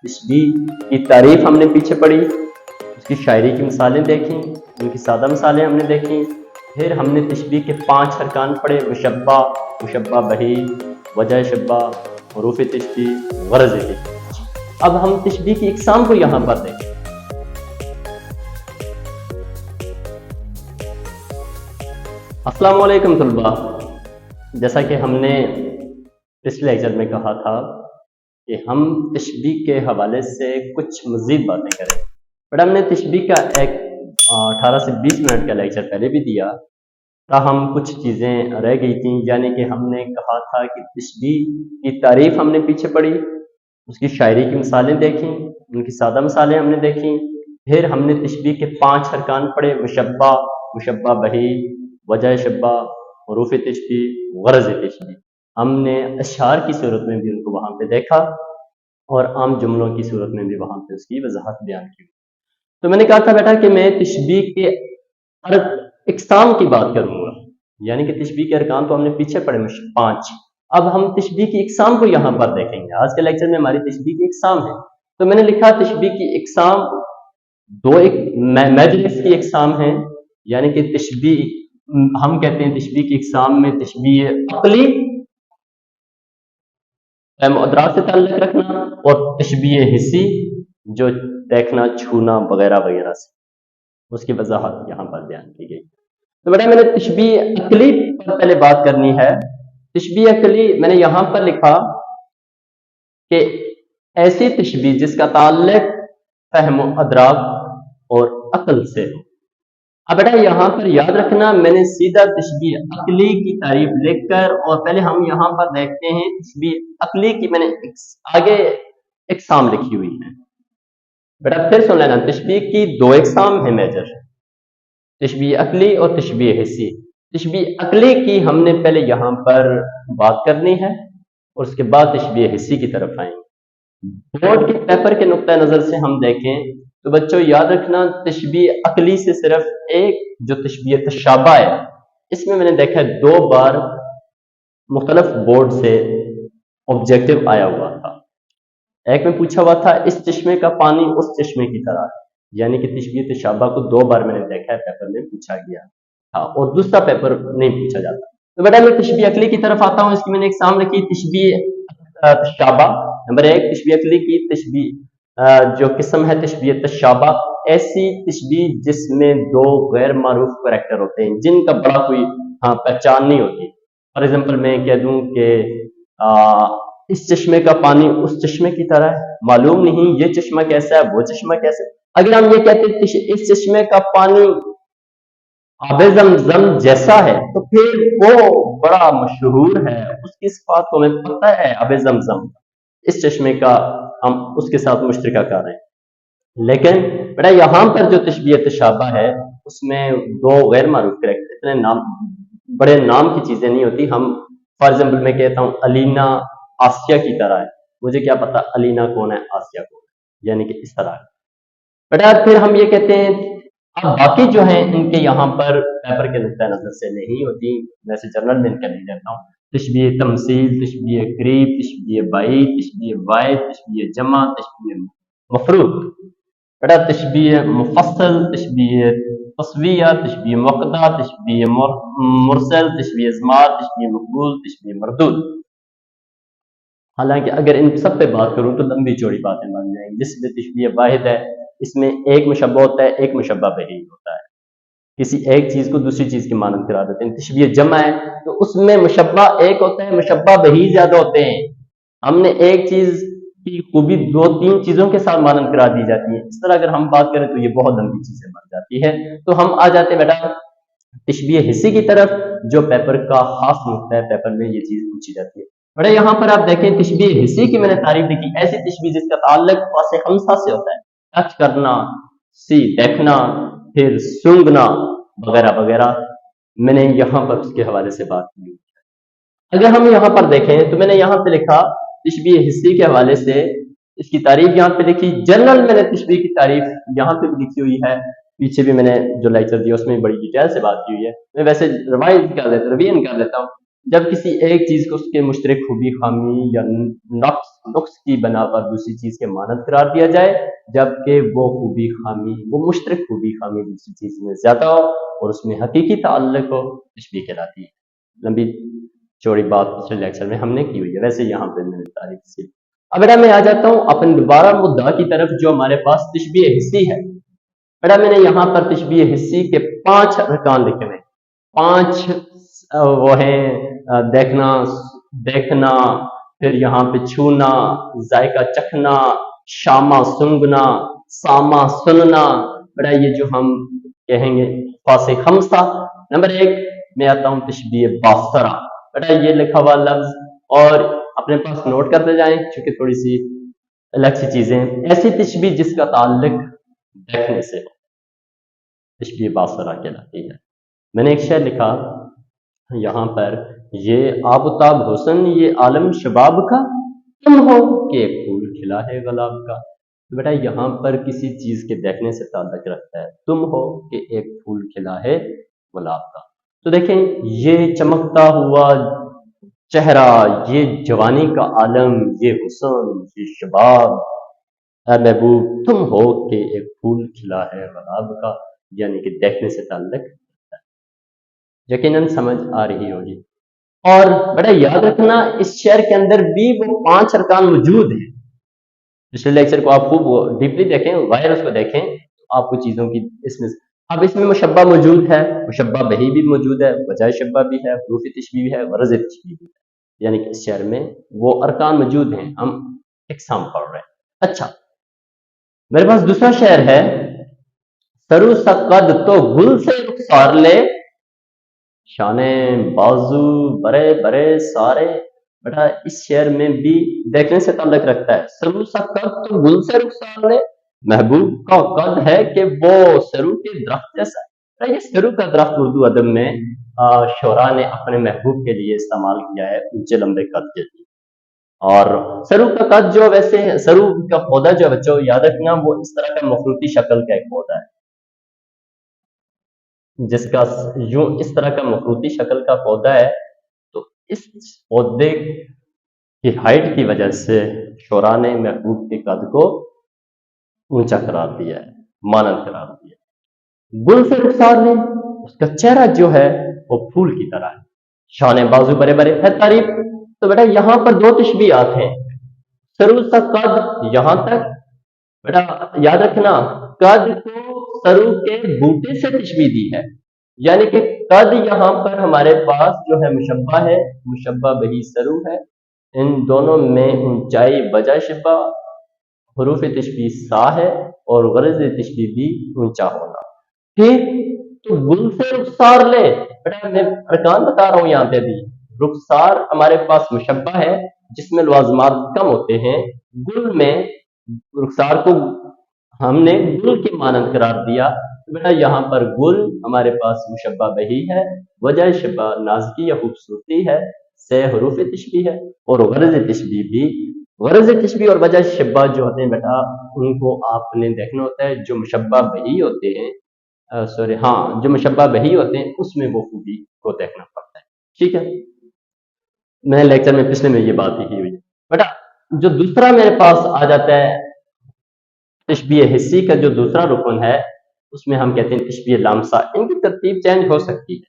تشبیہ کی تعریف ہم نے پیچھے پڑھی، اس کی شاعری کی مثالیں دیکھیں، ان کی سادہ مثالیں ہم نے دیکھیں، پھر ہم نے تشبیہ کے 5 ارکان پڑھے، مشبہ، مشبہ بہی، وجہ شبہ، حروف تشبیہ، غرض تشبیہ۔ اب ہم تشبیہ کی اقسام کو یہاں پر دیکھیں۔ السلام علیکم طلباء، جیسا کہ ہم نے پچھلے لیکچر میں کہا تھا کہ ہم تشبیہ کے حوالے سے کچھ مزید باتیں کریں، بٹ ہم نے تشبیہ کا ایک 18 سے 20 منٹ کا لیکچر پہلے بھی دیا، تاہم کچھ چیزیں رہ گئی تھیں، یعنی کہ ہم نے کہا تھا کہ تشبیہ کی تعریف ہم نے پیچھے پڑھی، اس کی شاعری کی مثالیں دیکھیں، ان کی سادہ مثالیں ہم نے دیکھیں، پھر ہم نے تشبیہ کے 5 ارکان پڑھے، مشبہ، مشبہ بہی، وجہ شبہ، حروف تشبیہ، غرض تشبیہ۔ ہم نے اشعار کی صورت میں بھی ان کو وہاں پہ دیکھا اور عام جملوں کی صورت میں بھی وہاں پہ اس کی وضاحت بیان کی۔ تو میں نے کہا تھا بیٹا کہ میں تشبیہ کے اقسام کی بات کروں گا، یعنی کہ تشبیہ کے ارکان تو ہم نے پیچھے پڑھے 5، اب ہم تشبیہ کی اقسام کو یہاں پر دیکھیں گے۔ آج کے لیکچر میں ہماری تشبیہ کی اقسام ہے، تو میں نے لکھا تشبیہ کی اقسام میجرز کی اقسام ہیں، یعنی کہ تشبیہ ہم کہتے ہیں تشبیہ کی اقسام میں تشبیہ عقلی، ادراک سے تعلق رکھنا، اور تشبیہ حسی جو دیکھنا، چھونا وغیرہ وغیرہ سے، اس کی وضاحت یہاں پر بیان کی گئی۔ تو بیٹا میں نے تشبیہ عقلی پر پہلے بات کرنی ہے۔ تشبیہ عقلی میں نے یہاں پر لکھا کہ ایسی تشبیہ جس کا تعلق فہم و ادراک اور عقل سے ہو۔ اب بیٹا یہاں پر یاد رکھنا، میں نے سیدھا تشبیہ عقلی کی تعریف لکھ کر، اور پہلے ہم یہاں پر دیکھتے ہیں تشبیہ عقلی کی میں نے آگے اقسام لکھی ہوئی ہیں۔ بیٹا پھر سن لینا، تشبیہ کی 2 اقسام ہیں میجر، تشبیہ عقلی اور تشبیہ حسی۔ تشبیہ عقلی کی ہم نے پہلے یہاں پر بات کرنی ہے اور اس کے بعد تشبیہ حسی کی طرف آئیں گے۔ بورڈ کے پیپر کے نقطہ نظر سے ہم دیکھیں تو بچوں یاد رکھنا، تشبیہ عقلی سے صرف ایک جو تشبیہ تشابہ ہے، اس میں نے دیکھا 2 بار مختلف بورڈ سے آبجیکٹو آیا ہوا تھا۔ ایک میں پوچھا ہوا تھا اس چشمے کا پانی اس چشمے کی طرح ہے، یعنی کہ تشبیہ تشابہ کو 2 بار میں نے دیکھا ہے پیپر میں پوچھا گیا تھا، اور دوسرا پیپر نہیں پوچھا جاتا۔ تو بیٹا میں تشبیہ عقلی کی طرف آتا ہوں، اس کی میں نے اقسام رکھی تشبیہ تشابہ۔ نمبر 1 تشبیہ عقلی کی تشبیہ جو قسم ہے تشبیہ تشابہ، ایسی تشبیہ جس میں 2 غیر معروف کریکٹر ہوتے ہیں جن کا بڑا کوئی پہچان نہیں ہوتی۔ فار ایگزامپل میں کہہ دوں کہ اس چشمے کا پانی اس چشمے کی طرح ہے، معلوم نہیں یہ چشمہ کیسا ہے، وہ چشمہ کیسا ہے۔ اگر ہم یہ کہتے ہیں اس چشمے کا پانی آب زمزم جیسا ہے تو پھر وہ بڑا مشہور ہے، اس کی صفات کو ہمیں پتہ ہے، آب زمزم، اس چشمے کا ہم اس کے ساتھ مشترکہ کر رہے ہیں۔ لیکن بیٹا یہاں پر جو تشبیہ تشابہ ہے اس میں 2 غیر معروف کریکٹر، اتنے بڑے نام کی چیزیں نہیں ہوتی۔ ہم فار ایگزامپل میں کہتا ہوں الینا آسیہ کی طرح ہے، مجھے کیا پتا الینا کون ہے، آسیہ کون ہے، یعنی کہ اس طرح ہے۔ بیٹا پھر ہم یہ کہتے ہیں، اب باقی جو ہیں ان کے یہاں پر پیپر کے نقطہ نظر سے نہیں ہوتی، ویسے جنرل میں ان کا نہیں لیتا ہوں۔ تشبیہ تمثیل، تشبیہ قریب، تشبیہ بعید، تشبیہ واحد، تشبیہ جمع، تشبیہ مفروض۔ بیٹا تشبیہ مفصل، تشبیہ تصویہ، تشبیہ موقدہ، تشبیہ مرسل، تشبیہ ازمات، تشبیہ مقبول، تشبیہ مردود۔ حالانکہ اگر ان سب پہ بات کروں تو لمبی چوڑی باتیں بن جائیں گی۔ جس میں تشبیہ واحد ہے اس میں ایک مشبہ ہوتا ہے، ایک مشبہ بہی ہوتا ہے، کسی ایک چیز کو دوسری چیز کی مانند قرار دیتے ہیں۔ تشبیہ جمع ہے تو اس میں مشبہ ایک ہوتا ہے، مشبہ بہی زیادہ ہوتے ہیں۔ ہم نے ایک چیز کی خوبی 2-3 چیزوں کے ساتھ مانند قرار دی جاتی ہے۔ اس طرح اگر ہم بات کریں تو یہ بہت لمبی چیزیں بن جاتی ہے۔ تو ہم آ جاتے ہیں بیٹا تشبیہ حسی کی طرف، جو پیپر کا خاص نقطہ ہے، پیپر میں یہ چیز پوچھی جاتی ہے۔ بیٹا یہاں پر آپ دیکھیں تشبیہ حسی کی میں نے تعریف لکھی، ایسی تشبیہ جس کا تعلق خاص خمسہ سے ہوتا ہے، ٹچ کرنا، دیکھنا، پھر سونگھنا وغیرہ وغیرہ، میں نے یہاں پر اس کے حوالے سے بات کی۔ اگر ہم یہاں پر دیکھیں تو میں نے یہاں پہ لکھا تشبیہ حسی کے حوالے سے اس کی تعریف یہاں پہ لکھی۔ جنرل میں نے تشبیہ کی تعریف یہاں پہ بھی لکھی ہوئی ہے، پیچھے بھی میں نے جو لیکچر دیا اس میں بڑی ڈیٹیل سے بات کی ہوئی ہے۔ میں ویسے ریوائن کر دیتا ہوں، جب کسی ایک چیز کو اس کے مشترک خوبی خامی یا نقص کی بنا پر دوسری چیز کے مانند قرار دیا جائے، جبکہ وہ خوبی خامی، وہ مشترک خوبی خامی دوسری چیز میں زیادہ ہو اور اس میں حقیقی تعلق ہو، تشبیہ کہلاتی ہے۔ لمبی چوڑی بات پچھلے لیکچر میں ہم نے کی ہوئی ہے، ویسے یہاں پہ میں نے تعریف کی۔ اب بیٹا میں آ جاتا ہوں اپنے دوبارہ مدعا کی طرف، جو ہمارے پاس تشبیہ حسی ہے۔ بیٹا میں نے یہاں پر تشبیہ حسی کے 5 ارکان لکھے ہوئے ہیں۔ 5 وہ ہیں دیکھنا، پھر یہاں پہ چھونا، ذائقہ چکھنا، شامہ سونگھنا، سامہ سننا۔ بیٹا یہ جو ہم کہیں گے فاصل خمسہ۔ نمبر 1 میں آتا ہوں تشبیہ باصرہ۔ بیٹا یہ لکھا ہوا لفظ اور اپنے پاس نوٹ کرتے جائیں، چونکہ تھوڑی سی الگ سی چیزیں، ایسی تشبیہ جس کا تعلق دیکھنے سے ہو، تشبیہ باصرہ کہلاتی ہے۔ میں نے ایک شعر لکھا یہاں پر، یہ آفتاب حسن یہ عالم شباب کا، تم ہو کہ ایک پھول کھلا ہے گلاب کا۔ تو بیٹا یہاں پر کسی چیز کے دیکھنے سے تعلق رکھتا ہے، تم ہو کہ ایک پھول کھلا ہے گلاب کا۔ تو دیکھیں یہ چمکتا ہوا چہرہ، یہ جوانی کا عالم، یہ حسن، یہ شباب، اے محبوب تم ہو کہ ایک پھول کھلا ہے گلاب کا، یعنی کہ دیکھنے سے تعلق رکھتا ہے۔ یقیناً سمجھ آ رہی ہوگی۔ اور بڑا یاد رکھنا اس شعر کے اندر بھی وہ 5 ارکان موجود ہیں۔ پچھلے لیکچر کو آپ خوب ڈیپلی دیکھیں، غیر اس کو دیکھیں، آپ کو چیزوں کی اب اس میں مشبہ موجود ہے، مشبہ بہی بھی موجود ہے، وجہ شبہ بھی ہے، حروف تشبیہ بھی ہے، غرض تشبیہ بھی ہے، یعنی کہ اس شعر میں وہ ارکان موجود ہیں، ہم اقسام پڑھ رہے ہیں۔ اچھا میرے پاس دوسرا شعر ہے، سرو سقد تو گل سے رخسار لے، شانے بازو برے برے سارے۔ بیٹا اس شعر میں بھی دیکھنے سے تعلق رکھتا ہے۔ سرو سا قد تو گل سے رخسار لے، محبوب کا قد ہے کہ وہ سرو کے درخت جیسا ہے۔ یہ سرو کا درخت اردو ادب میں شعراء نے اپنے محبوب کے لیے استعمال کیا ہے، اونچے لمبے قد کے لیے۔ اور سرو کا قد جو ویسے سرو کا پودا جو بچوں یاد رکھنا، وہ اس طرح کا مخروطی شکل کا ایک پودا ہے، جس کا یوں اس طرح کا مخروطی شکل کا پودا ہے۔ تو اس پودے کی ہائٹ کی وجہ سے شعراء نے محبوب کے قد کو اونچا قرار دیا ہے، مانند قرار دیا ہے۔ گل سے رخسار لے، اس کا چہرہ جو ہے وہ پھول کی طرح ہے، شانے بازو بڑے بڑے ہے تعریف۔ تو بیٹا یہاں پر 2 تشبیہات ہیں، سرو سا قد یہاں تک، بیٹا یاد رکھنا قد کو سرو کے بوٹے سے تشبیہ دی ہے، یعنی کہ قد یہاں پر ہمارے پاس جو ہے مشبہ ہے، مشبہ بہی سرو ہے، ان دونوں میں اونچائی بجا شبہ، حروف تشبیہ سا ہے اور غرض تشبیہ بھی اونچا ہونا۔ پھر تو گل سے رخسار لے، بیٹا میں ارکان بتا رہا ہوں یہاں پہ بھی، رخسار ہمارے پاس مشبہ ہے جس میں لوازمات کم ہوتے ہیں، گل میں رخسار کو ہم نے گل کے مانند قرار دیا۔ بیٹا یہاں پر گل ہمارے پاس مشبہ بہی ہے، وجہ شبہ نازکی یا خوبصورتی ہے، سے حروف تشبیہ ہے، اور غرض تشبیہ بھی۔ غرض تشبیہ اور وجہ شبہ جو ہوتے ہیں بیٹا ان کو آپ نے دیکھنا ہوتا ہے، جو مشبہ بہی ہوتے ہیں جو مشبہ بہی ہوتے ہیں اس میں وہ خوبی کو دیکھنا پڑتا ہے، ٹھیک ہے۔ میں لیکچر میں پچھلے میں یہ بات کی ہوئی ہے۔ بیٹا جو دوسرا میرے پاس آ جاتا ہے تشبیہ حسی کا جو دوسرا رکن ہے، اس میں ہم کہتے ہیں تشبیہ لامسہ۔ ان کی ترتیب چینج ہو سکتی ہے،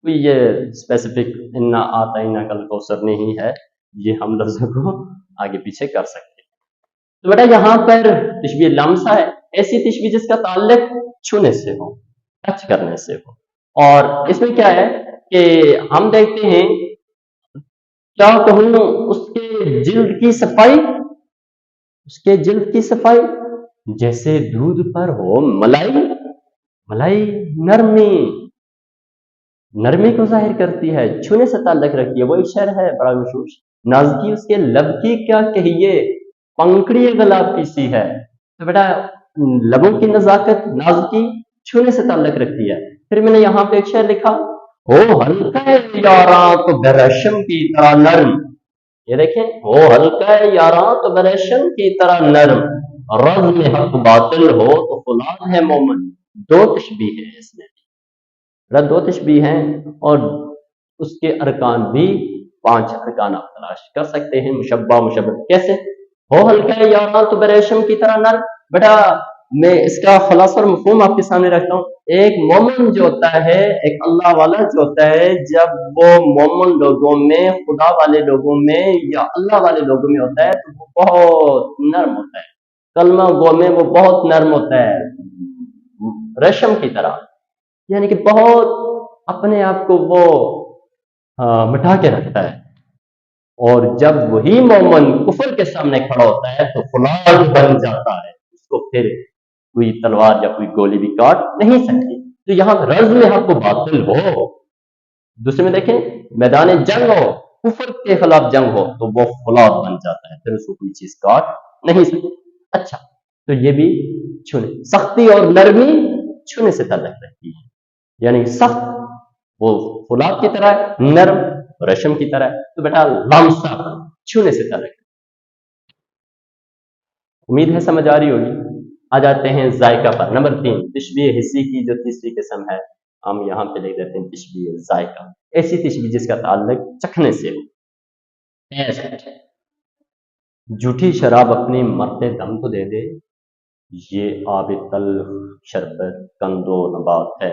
کوئی یہ اسپیسیفک انا آتینا کل کوثر نہیں ہے، یہ ہم لفظوں کو آگے پیچھے کر سکتے ہیں۔ تو بیٹا یہاں پر تشبیہ لامسہ ہے، ایسی تشبیہ جس کا تعلق چھونے سے ہو، ٹچ کرنے سے ہو۔ اور اس میں کیا ہے کہ ہم دیکھتے ہیں، کیا کہوں، اس کے جلد کی صفائی، اس کے جلد کی صفائی جیسے دودھ پر ہو ملائی، ملائی نرمی، نرمی کو ظاہر کرتی ہے، چھونے سے تعلق رکھتی ہے۔ وہ ایک شعر ہے بڑا مشہور، نازکی اس کے لب کی کیا کہیے، پنکھڑی گلاب کی سی ہے۔ تو بیٹا لبوں کی نزاکت، نازکی، چھونے سے تعلق رکھتی ہے۔ پھر میں نے یہاں پہ ایک شعر لکھا، ہو ہلکا یاراں تو بریشم کی طرح نرم، یہ دیکھیں، ہو ہلکا یاراں تو بریشم کی طرح نرم، رز میں حق باطل ہو تو فلان ہے مومن۔ 2 تشبیہ ہیں اس میں، 2 تشبیہ ہیں، اور اس کے ارکان بھی 5 ارکان آپ تلاش کر سکتے ہیں. مشبہ کیسے ہو ہلکا ہے یاراں تو بریشم کی طرح نر. بیٹا میں اس کا خلاصہ اور مفہوم آپ کے سامنے رکھتا ہوں. ایک مومن جو ہوتا ہے، ایک اللہ والا جو ہوتا ہے، جب وہ مومن لوگوں میں، خدا والے لوگوں میں یا اللہ والے لوگوں میں ہوتا ہے تو وہ بہت نرم ہوتا ہے. کلمہ گو میں وہ بہت نرم ہوتا ہے، ریشم کی طرح، یعنی کہ بہت اپنے آپ کو وہ مٹا کے رکھتا ہے. اور جب وہی مومن کفر کے سامنے کھڑا ہوتا ہے تو فلان بن جاتا ہے، اس کو پھر کوئی تلوار یا کوئی گولی بھی کاٹ نہیں سکتی. تو یہاں رز میں حق و باطل ہو، دوسرے میں دیکھیں میدان جنگ ہو، کفر کے خلاف جنگ ہو تو وہ فولاد بن جاتا ہے، پھر اس کو کوئی چیز کاٹ نہیں سکتی. اچھا، تو یہ بھی چھونے، سختی اور نرمی چھونے سے تعلق رکھتی ہے. یعنی سخت وہ فولاد کی طرح ہے، نرم ریشم کی طرح ہے. تو بیٹا لامسا چھونے سے تعلق. امید ہے سمجھ آ رہی ہوگی. آ جاتے ہیں ذائقہ پر. نمبر 3، تشبیہ حسی کی جو تیسری قسم ہے، ہم یہاں پہ لکھ دیتے ہیں تشبیہ ذائقہ. ایسی تشبیہ جس کا تعلق چکھنے سے ہو. جھوٹی شراب اپنی مرتے دم کو دے دے، یہ آب تلخ شربت کندو نبات ہے.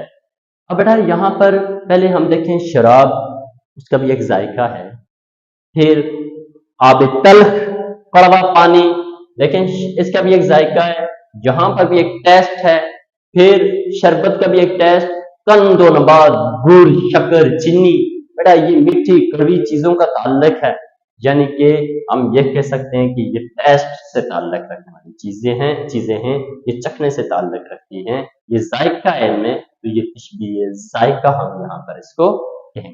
اب بیٹا یہاں پر پہلے ہم دیکھیں شراب، اس کا بھی ایک ذائقہ ہے. پھر آب تلخ کڑوا پانی، لیکن اس کا بھی ایک ذائقہ ہے، یہاں پر بھی ایک ٹیسٹ ہے. پھر شربت کا بھی ایک ٹیسٹ، قند و نبات، گڑ، شکر، چینی. بیٹا یہ میٹھی کڑوی چیزوں کا تعلق ہے، یعنی کہ ہم یہ کہہ سکتے ہیں کہ یہ ٹیسٹ سے تعلق رکھنے والی چیزیں ہیں، یہ چکھنے سے تعلق رکھتی ہیں. یہ ذائقہ ہے ان میں، تو یہ تشبیہ ذائقہ ہم یہاں پر اس کو کہیں.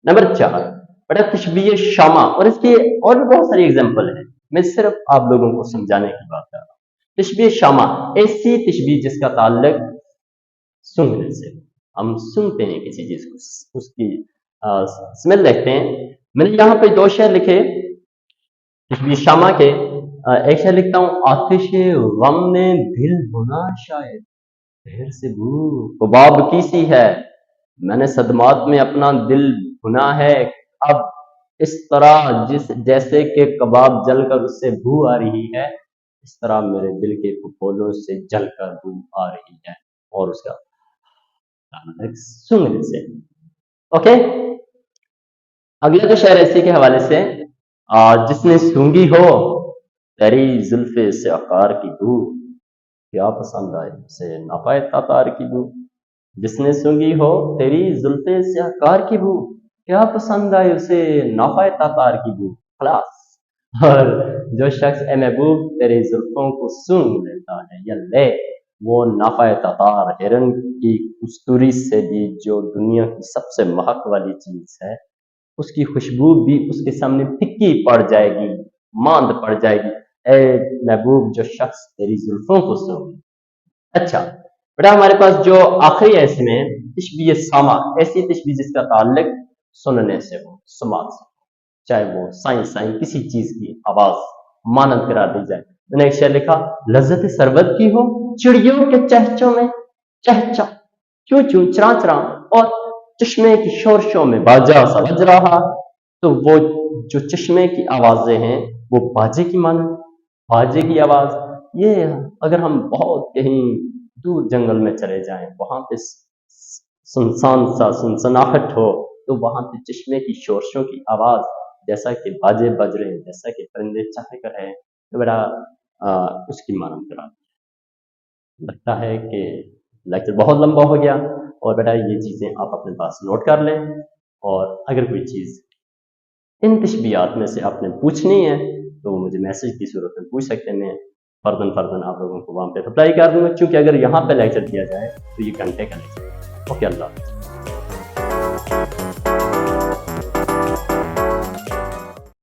نمبر 4، بیٹا تشبیہ شامہ، اور اس کی اور بھی بہت ساری اگزامپل ہیں، میں صرف آپ لوگوں کو سمجھانے کی بات کر رہا ہوں. تشبیہ شامہ، ایسی تشبیہ جس کا تعلق سونگھنے سے. ہم سنتے ہیں کسی چیز کو، اس کی سمیل دیکھتے ہیں. میں نے یہاں پہ 2 شعر لکھے تشبیہ شامہ کے. ایک شعر لکھتا ہوں، آتش غم نے دل بھنا شاید، پھر سے بو کباب کی سی ہے، میں نے صدمات میں اپنا دل بھنا ہے، اب اس طرح جیسے کہ کباب جل کر اس سے بو آ رہی ہے، اس طرح میرے دل کے پھولوں سے جل کر بو آ رہی ہے. اور اس کا سنگنے سے. اوکے، اگلا جو شعر ایسی کے حوالے سے، جس نے سونگی ہو تیری زلف سے عقار کی بو، کیا پسند آئے اسے نافائے تاتار کی بو. جس نے سونگی ہو تیری زلف سے عقار کی بو، کیا پسند آئے اسے نافائے تاتار کی بو. خلاص. اور جو شخص اے محبوب تیرے زلفوں کو سونگ لیتا ہے یا لے، وہ نافائے تاتار ہرن کی کستوری سے بھی، جو دنیا کی سب سے مہک والی چیز ہے، اس کی خوشبو بھی اس کے سامنے پھکی پڑ جائے گی، ماند پڑ جائے گی. اے محبوب جو شخص تیری زلفوں کو سونگے. اچھا بیٹا ہمارے پاس جو آخری ہے اس میں تشبیہ سامع، ایسی تشبیہ جس کا تعلق سننے سے ہو، سماعت سے، چاہے وہ سائیں کسی چیز کی آواز مانند قرار دی جائے. میں نے ایک شعر لکھا، لذت سربت کی ہو چڑیوں کے چہچوں میں چہچا، چوں چوں چراں چراں، اور چشمے کی شورشوں میں باجا سا بج رہا. تو وہ جو چشمے کی آوازیں ہیں وہ باجے کی مانند، باجے کی آواز. یہ اگر ہم بہت کہیں دور جنگل میں چلے جائیں، وہاں پہ سنسان سا سنسناہٹ ہو، تو وہاں پہ چشمے کی شورشوں کی آواز جیسا کہ باجے بج رہے ہیں، جیسا کہ پرندے چہک کر ہیں، تو بڑا اس کی مانند قرار. لگتا ہے کہ لیکچر بہت لمبا ہو گیا، اور بیٹا یہ چیزیں آپ اپنے پاس نوٹ کر لیں، اور اگر کوئی چیز ان تشبیہات میں سے آپ نے پوچھنی ہے تو وہ مجھے میسج کی صورت میں پوچھ سکتے ہیں. میں فردن آپ لوگوں کو وہاں پہ رپلائی کر دوں گا، چونکہ اگر یہاں پہ لیکچر دیا جائے تو یہ گھنٹے کا لیکچر. اوکے، اللہ حافظ.